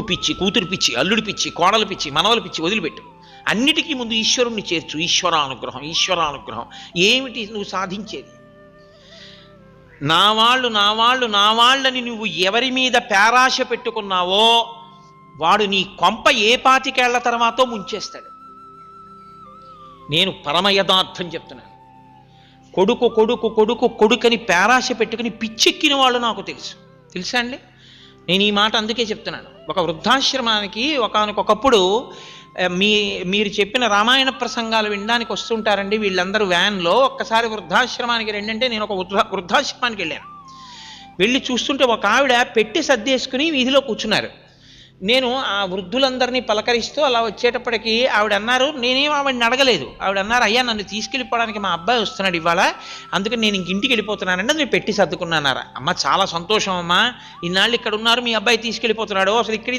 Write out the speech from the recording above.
పిచ్చి, కూతురు పిచ్చి, అల్లుడి పిచ్చి, కోడలు పిచ్చి, మనవల పిచ్చి వదిలిపెట్టు. అన్నిటికీ ముందు ఈశ్వరుణ్ణి చేర్చు. ఈశ్వరానుగ్రహం ఏమిటి నువ్వు సాధించేది? నా వాళ్ళని నువ్వు ఎవరి మీద పేరాశ పెట్టుకున్నావో వాడు నీ కొంప ఏ పాతికేళ్ల తర్వాతో ముంచేస్తాడు. నేను పరమ యథార్థం చెప్తున్నాను. కొడుకని పేరాశ పెట్టుకుని పిచ్చెక్కిన వాళ్ళు నాకు తెలుసా అండి? నేను ఈ మాట అందుకే చెప్తున్నాను. ఒక వృద్ధాశ్రమానికి ఒకనకొకప్పుడు మీరు చెప్పిన రామాయణ ప్రసంగాలు వినడానికి వస్తుంటారండి వీళ్ళందరూ వ్యాన్లో. ఒక్కసారి వృద్ధాశ్రమానికి రెండంటే నేను ఒక వృద్ధాశ్రమానికి వెళ్ళాను. వెళ్ళి చూస్తుంటే ఒక ఆవిడ పెట్టి సర్దేసుకుని వీధిలో కూర్చున్నారు. నేను ఆ వృద్ధులందరినీ పలకరిస్తూ అలా వచ్చేటప్పటికి ఆవిడ అన్నారు, నేనేం ఆవిడని అడగలేదు. ఆవిడ అన్నారు, అయ్యా నన్ను తీసుకెళ్ళిపోవడానికి మా అబ్బాయి వస్తున్నాడు ఇవాళ, అందుకని నేను ఇంటికి వెళ్ళిపోతున్నానండి, నేను పెట్టి సర్దుకున్నానారా. అమ్మ చాలా సంతోషం అమ్మా, ఇన్నాళ్ళు ఇక్కడ ఉన్నారు, మీ అబ్బాయి తీసుకెళ్ళిపోతున్నాడు, అసలు ఇక్కడ